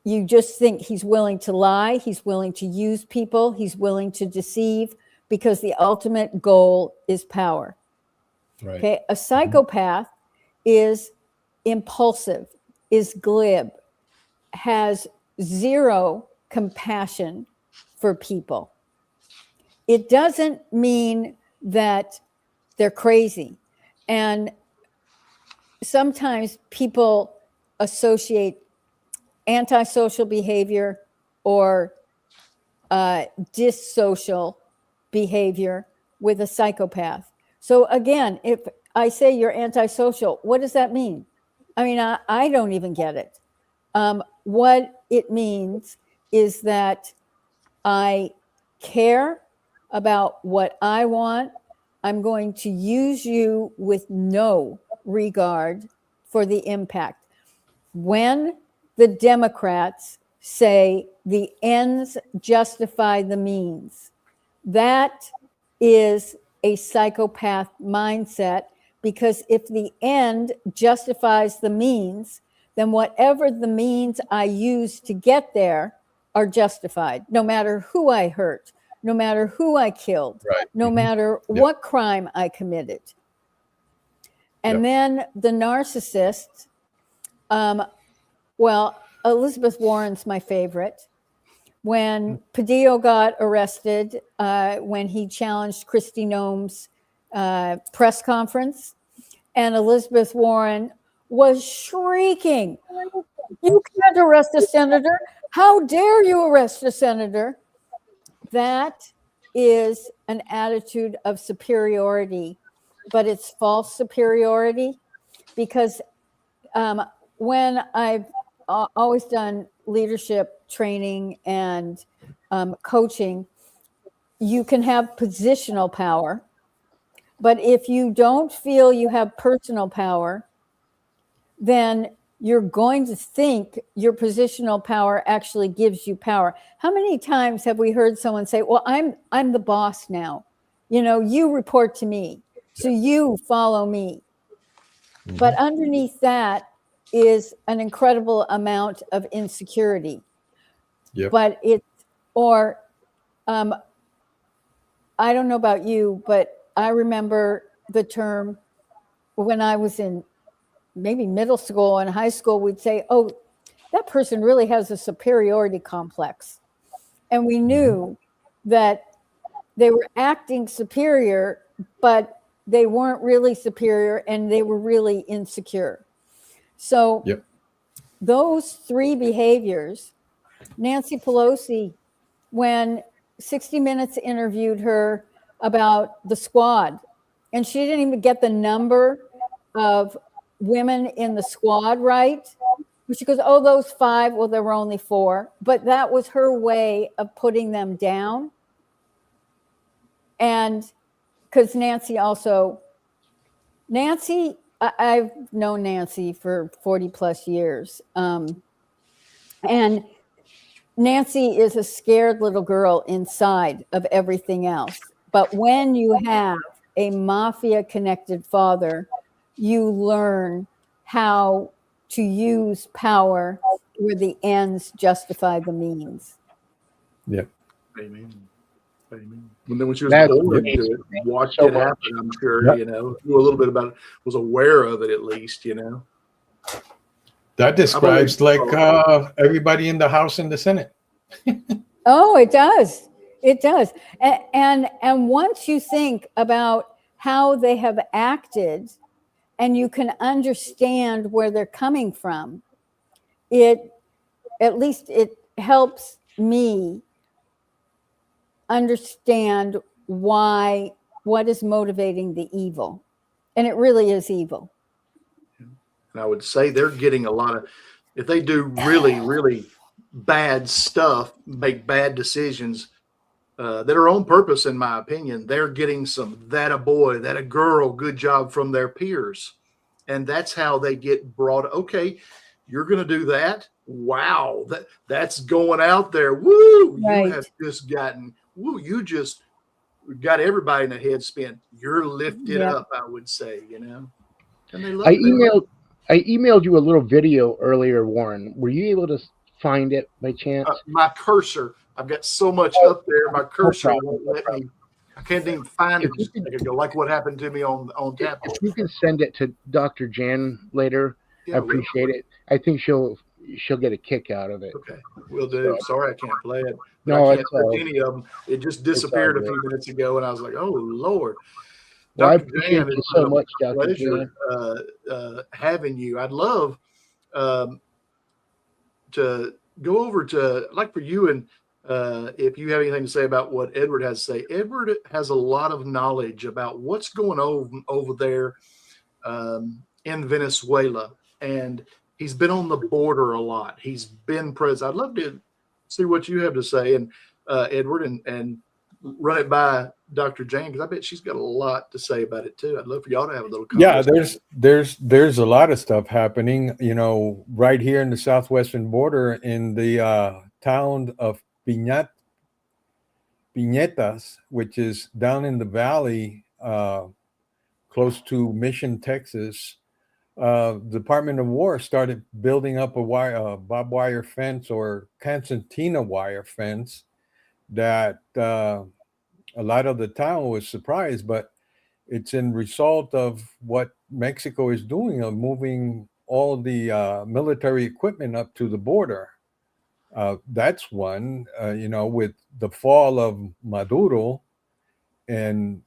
You just think he's willing to lie, he's willing to use people, he's willing to deceive, because the ultimate goal is power. Right. Okay, a psychopath is impulsive, is glib, has zero compassion for people. It doesn't mean that they're crazy. And sometimes people associate antisocial behavior or dissocial behavior with a psychopath. So again, if I say you're antisocial, what does that mean? I mean, I don't even get it. What it means is that I care about what I want. I'm going to use you with no regard for the impact. When the Democrats say the ends justify the means. That is a psychopath mindset, because if the end justifies the means, then whatever the means I use to get there are justified, no matter who I hurt, no matter who I killed, no matter what crime I committed. And then the narcissist, well, Elizabeth Warren's my favorite. When Padillo got arrested, when he challenged Kristi Noem's press conference, and Elizabeth Warren was shrieking, "You can't arrest a senator. How dare you arrest a senator?" That is an attitude of superiority, but it's false superiority, because when I've always done leadership training and coaching, you can have positional power, but if you don't feel you have personal power, then you're going to think your positional power actually gives you power. How many times have we heard someone say, "Well, I'm the boss now. You know, you report to me, so you follow me." But underneath that is an incredible amount of insecurity. But it's, or I don't know about you, but I remember the term when I was in maybe middle school and high school, we'd say, "Oh, that person really has a superiority complex." And we knew that they were acting superior, but they weren't really superior, and they were really insecure. So those three behaviors, Nancy Pelosi, when 60 Minutes interviewed her about the squad, and she didn't even get the number of women in the squad right. She goes, "Oh, those 5, well, there were only 4." But that was her way of putting them down. And because I've known Nancy for 40 plus years. And Nancy is a scared little girl inside of everything else. But when you have a mafia connected father, you learn how to use power where the ends justify the means. Amen. Amen. And then when she was born into it, watched it happen, I'm sure, you know, knew a little bit about it, was aware of it at least, you know. That describes like everybody in the House and the Senate. Oh, it does. It does. And once you think about how they have acted, and you can understand where they're coming from, at least it helps me understand what is motivating the evil. And it really is evil. And I would say they're getting a lot of, if they do really, really bad stuff, make bad decisions that are on purpose, in my opinion, they're getting some that a boy, that a girl, good job from their peers. And that's how they get brought. Okay, you're going to do that. Wow, that's going out there. Woo! Right. You have just gotten. Woo! You just got everybody in a head spin. You're lifted up, I would say. You know. And they love I emailed you a little video earlier, Warren. Were you able to find it by chance? My cursor. I've got so much up there. My cursor won't let me. I can't even find it. Just a second ago, like what happened to me on tap. If you can send it to Dr. Jan later, I appreciate it. I think she'll get a kick out of it. Okay, will do. Sorry, I can't play it. No, I can't play any of them. It just disappeared a few minutes ago, and I was like, "Oh Lord." Well, I Dr. appreciate Jan, you so much, Dr. pleasure having you. I'd love to go over to, like, for you, and if you have anything to say about what Edward has to say. Edward has a lot of knowledge about what's going on over there in Venezuela, and he's been on the border a lot. He's been present. I'd love to see what you have to say, and Edward, and run it by Dr. Jane because I bet she's got a lot to say about it too. I'd love for y'all to have a little Yeah, conversation. there's a lot of stuff happening, right here in the southwestern border in the town of Piñetas, which is down in the valley, close to Mission, Texas. Department of War started building up a barbed wire fence or concertina wire fence that a lot of the town was surprised, but it's in result of what Mexico is doing of moving all the military equipment up to the border. That's one, with the fall of Maduro, and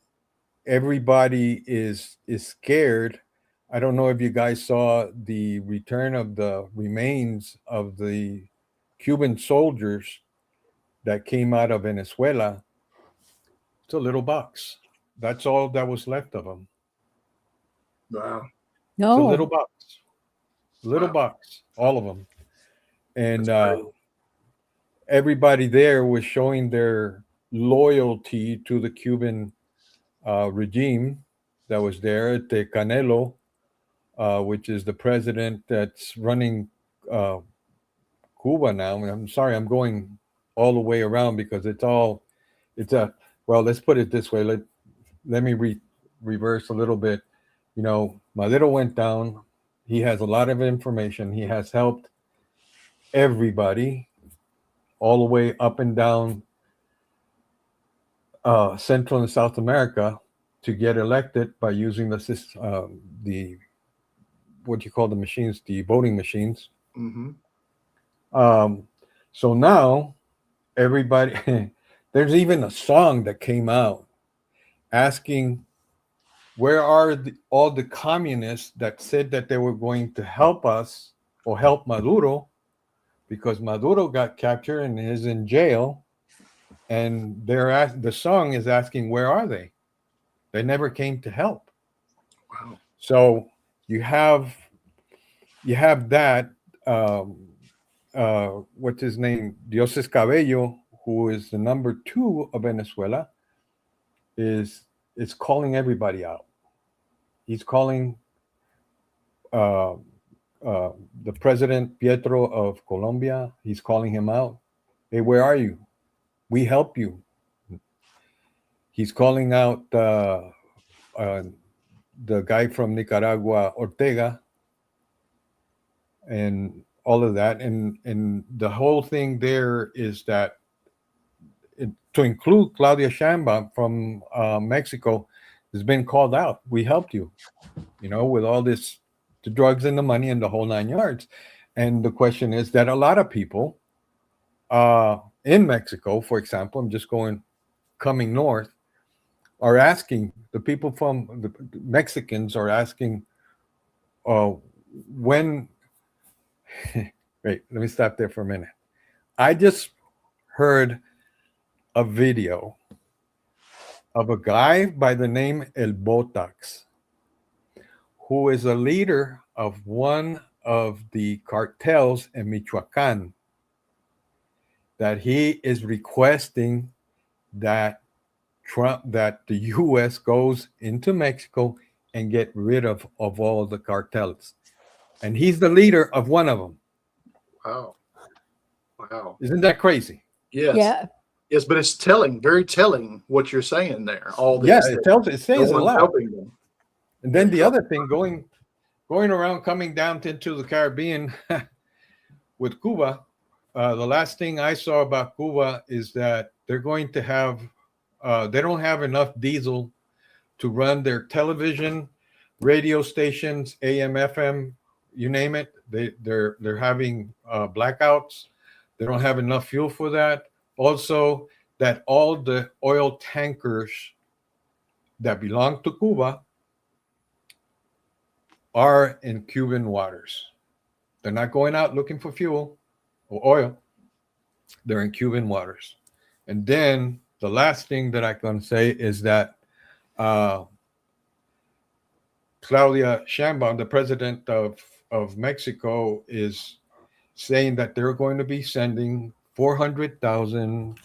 everybody is scared. I don't know if you guys saw the return of the remains of the Cuban soldiers that came out of Venezuela. It's a little box. That's all that was left of them. Wow. It's a No. little box. Little Wow. box, all of them. And That's crazy. everybody there was showing their loyalty to the Cuban regime that was there. The Canelo, which is the president that's running Cuba now. I'm sorry, I'm going all the way around because well, let's put it this way. Let me reverse a little bit. Maduro went down. He has a lot of information. He has helped everybody all the way up and down Central and South America to get elected by using the what you call the machines, the voting machines. Mm-hmm. So now everybody, there's even a song that came out asking, where are all the communists that said that they were going to help us or help Maduro, because Maduro got captured and is in jail, and the song is asking, where are they? They never came to help. Wow. So you have that. What's his name? Diosdado Cabello, who is the number 2 of Venezuela, is calling everybody out. He's calling the president Petro of Colombia. He's calling him out. Hey, where are you? We help you. He's calling out the guy from Nicaragua, Ortega, and all of that. And the whole thing there is that to include Claudia Sheinbaum from Mexico has been called out. We helped you, with all this, the drugs and the money and the whole 9 yards. And the question is that a lot of people in Mexico, for example, I'm just coming north, are asking, the people from the Mexicans are asking, when, wait, let me stop there for a minute. I just heard a video of a guy by the name El Botax, who is a leader of one of the cartels in Michoacan, that he is requesting that the U.S. goes into Mexico and get rid of all the cartels. And he's the leader of one of them. Wow. Wow. Isn't that crazy? Yes. Yeah. Yes, but it's very telling what you're saying there. All this. Yeah, it says a no one's lot. helping them. And then the other thing, going around, coming down into the Caribbean with Cuba, the last thing I saw about Cuba is that they're going to have, they don't have enough diesel to run their television, radio stations, AM, FM, you name it. They're having blackouts. They don't have enough fuel for that. Also, that all the oil tankers that belong to Cuba are in Cuban waters. They're not going out looking for fuel or oil. They're in Cuban waters. And then the last thing that I can say is that Claudia Sheinbaum, the president of Mexico, is saying that they're going to be sending 400,000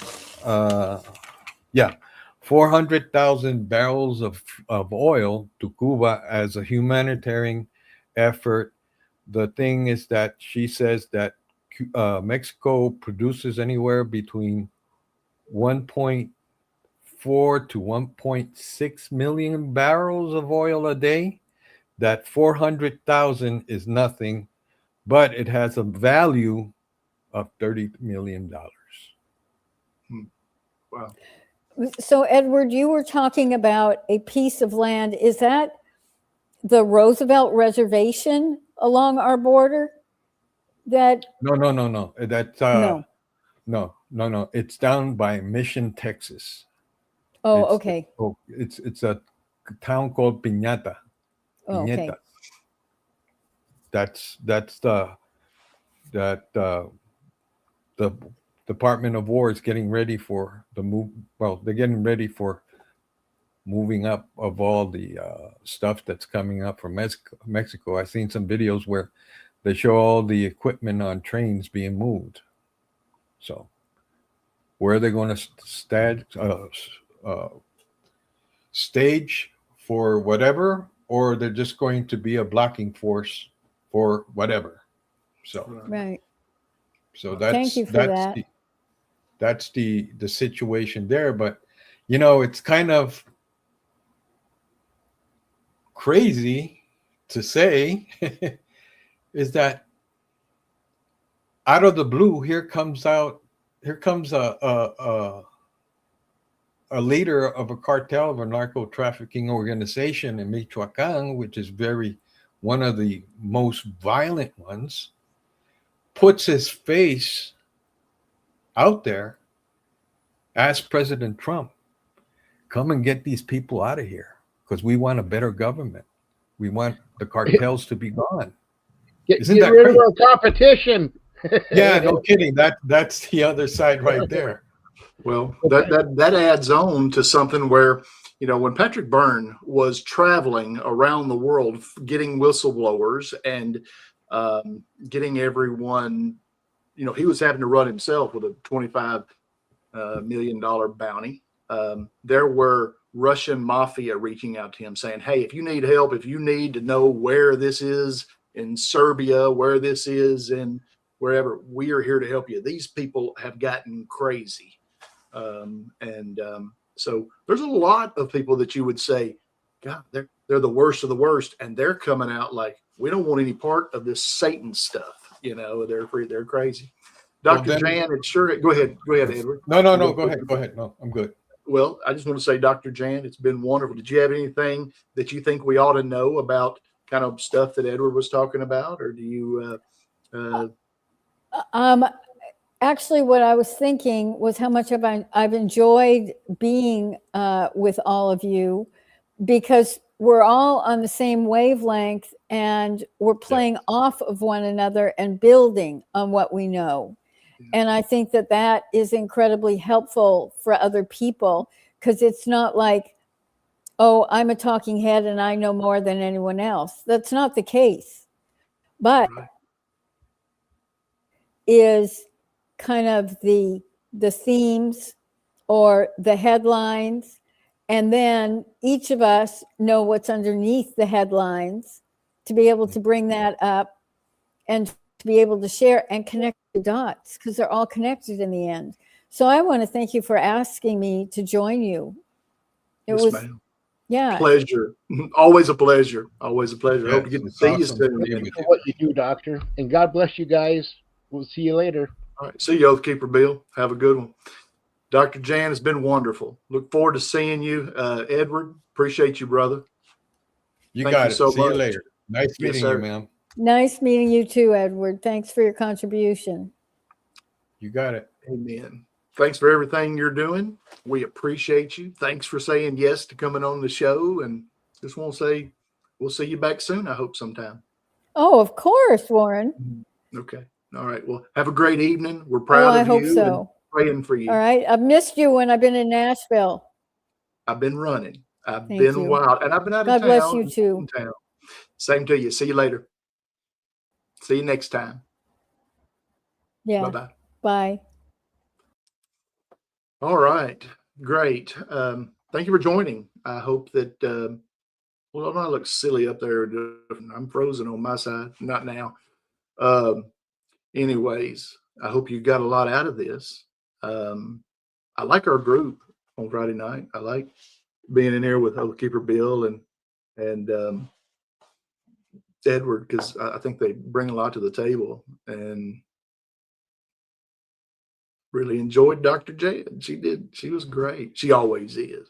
Yeah, 400,000 barrels of oil to Cuba as a humanitarian effort. The thing is that she says that Mexico produces anywhere between 1.4 to 1.6 million barrels of oil a day. That 400,000 is nothing, but it has a value of $30 million. Wow. So, Edward, you were talking about a piece of land. Is that the Roosevelt Reservation along our border? That No. That's no. No. It's down by Mission, Texas. Oh, It's- okay. It's a town called Piñata. Oh, okay. Piñeta. That's the Department of War is getting ready for the move. Well, they're getting ready for moving up of all the stuff that's coming up from Mexico. I've seen some videos where they show all the equipment on trains being moved. So where are they going to stage for whatever, or they're just going to be a blocking force for whatever? So Right. so that's Thank you for that. That's the situation there. But you know, it's kind of crazy to say is that out of the blue, here comes a leader of a cartel, of a narco trafficking organization in Michoacan, which is one of the most violent ones, puts his face out there, ask President Trump, come and get these people out of here because we want a better government. We want the cartels to be gone. Get Isn't that rid crazy? of our competition. Yeah, no kidding. That's the other side right there. Well, that adds on to something where, you know, when Patrick Byrne was traveling around the world, getting whistleblowers and getting everyone, you know, he was having to run himself with a $25 million bounty. There were Russian mafia reaching out to him saying, hey, if you need help, if you need to know where this is in Serbia, where this is in wherever, we are here to help you. These people have gotten crazy. So there's a lot of people that you would say, God, they're the worst of the worst. And they're coming out like, we don't want any part of this Satan stuff. You know, they're crazy. Dr. Jan, it's sure. Go ahead, Edward. No. Go ahead. No, I'm good. Well, I just want to say, Dr. Jan, it's been wonderful. Did you have anything that you think we ought to know about kind of stuff that Edward was talking about, or do you? Actually, what I was thinking was how much I've enjoyed being with all of you, because we're all on the same wavelength and we're playing off of one another and building on what we know. And I think that is incredibly helpful for other people, because it's not like, oh, I'm a talking head and I know more than anyone else. That's not the case. But is kind of the themes or the headlines, and then each of us know what's underneath the headlines to be able to bring that up and to be able to share and connect the dots, because they're all connected in the end. So I want to thank you for asking me to join you. Yes, was ma'am. Yeah, Pleasure. Always a pleasure. Always a pleasure. Yes, Hope to get to it's see you awesome to soon. be with you. For what you do, Doctor. And God bless you guys. We'll see you later. All right. See you, Oath Keeper Bill. Have a good one. Dr. Jan, it's been wonderful. Look forward to seeing you. Edward, appreciate you, brother. You Thank got you it. so See you much. later. Nice Yes, meeting sir. you, ma'am. nice meeting you too, Edward. Thanks for your contribution. You got it. Amen. Thanks for everything you're doing. We appreciate you. Thanks for saying yes to coming on the show. And just want to say we'll see you back soon, I hope, sometime. Oh, of course, Warren. Okay. All right. Well, have a great evening. We're proud I of hope you so. and praying for you. All right. I've missed you when I've been in Nashville. I've been running. I've Thank been you. wild. And I've been out of God town. bless you too. in town. Same to you. See you later. See you next time. Yeah. Bye-bye. Bye. All right. great. Thank you for joining. I hope that, well, I look silly up there. I'm frozen on my side. Not now. Anyways, I hope you got a lot out of this. I like our group on Friday night. I like being in here with Oath Keeper Bill and Edward, because I think they bring a lot to the table, and really enjoyed Dr. J. She did. She was great. She always is.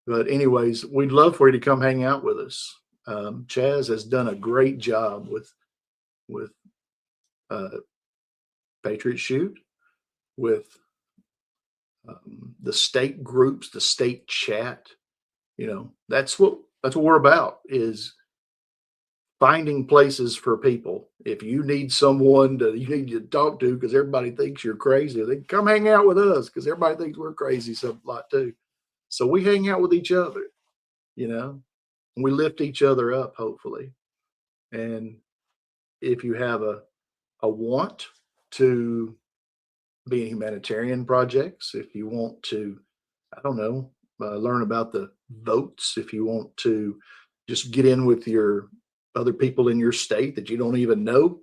But anyways, we'd love for you to come hang out with us. Chaz has done a great job with Patriot Shoot, with the state groups, the state chat. You know, that's what we're about, is finding places for people. If you need someone you need to talk to because everybody thinks you're crazy, they come hang out with us because everybody thinks we're crazy a lot too. So we hang out with each other, you know, and we lift each other up, hopefully. And if you have a want to be in humanitarian projects, if you want to, I don't know, learn about the votes, if you want to just get in with your other people in your state that you don't even know,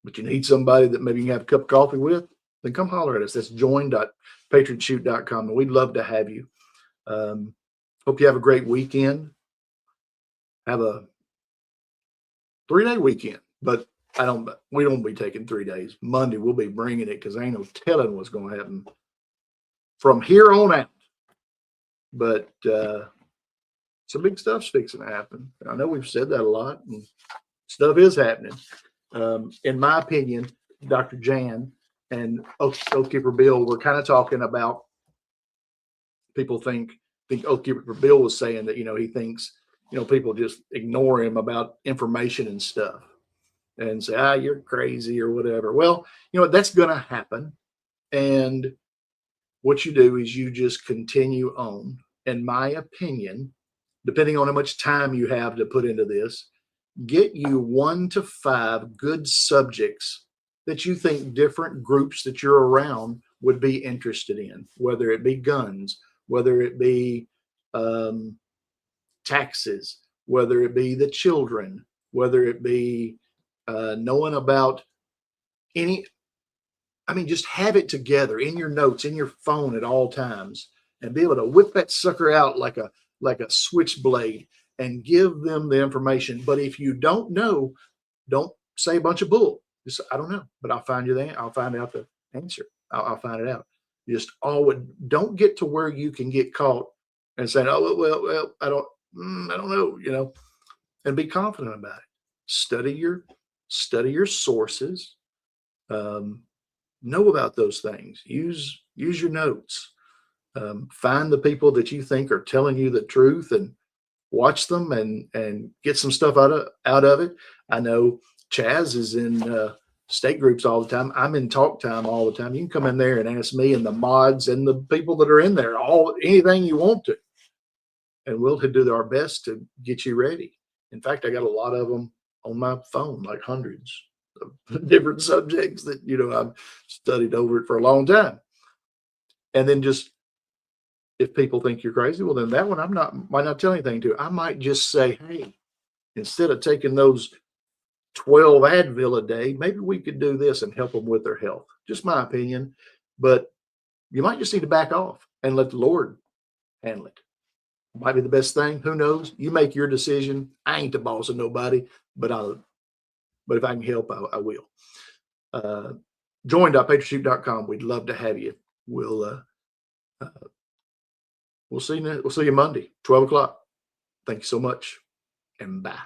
but you need somebody that maybe you can have a cup of coffee with, then come holler at us. That's join.patriotshoot.com, and we'd love to have you. Hope you have a great weekend. Have a 3-day weekend, but we don't be taking 3 days. Monday we'll be bringing it because ain't no telling what's going to happen from here on out. But some big stuff's fixing to happen. I know we've said that a lot, and stuff is happening. In my opinion, Dr. Jan and Oath Keeper Bill were kind of talking about, people think Oath Keeper Bill was saying that, you know, he thinks, you know, people just ignore him about information and stuff and say, you're crazy or whatever. Well, you know, that's going to happen. And what you do is you just continue on. In my opinion, depending on how much time you have to put into this, get you 1 to 5 good subjects that you think different groups that you're around would be interested in, whether it be guns, whether it be taxes, whether it be the children, whether it be knowing about just have it together in your notes, in your phone at all times, and be able to whip that sucker out like a switchblade and give them the information. But if you don't know, don't say a bunch of bull. Just, I don't know, but I'll find out the answer. I'll find it out. Just don't get to where you can get caught and saying, well, I don't know, you know, and be confident about it. Study your sources. Know about those things. Use your notes. Find the people that you think are telling you the truth and watch them and get some stuff out of it. I know Chaz is in state groups all the time. I'm in talk time all the time. You can come in there and ask me and the mods and the people that are in there anything you want to, and we'll do our best to get you ready. In fact, I got a lot of them on my phone, like hundreds of different subjects that, you know, I've studied over it for a long time. And then just, if people think you're crazy, well, then that one might not tell anything to. I might just say, hey, instead of taking those 12 Advil a day, maybe we could do this and help them with their health. Just my opinion. But you might just need to back off and let the Lord handle it. Might be the best thing. Who knows? You make your decision. I ain't the boss of nobody, but if I can help, I will. Join.patriotshoot.com. We'd love to have you. We'll see you Monday, 12 o'clock. Thank you so much, and bye.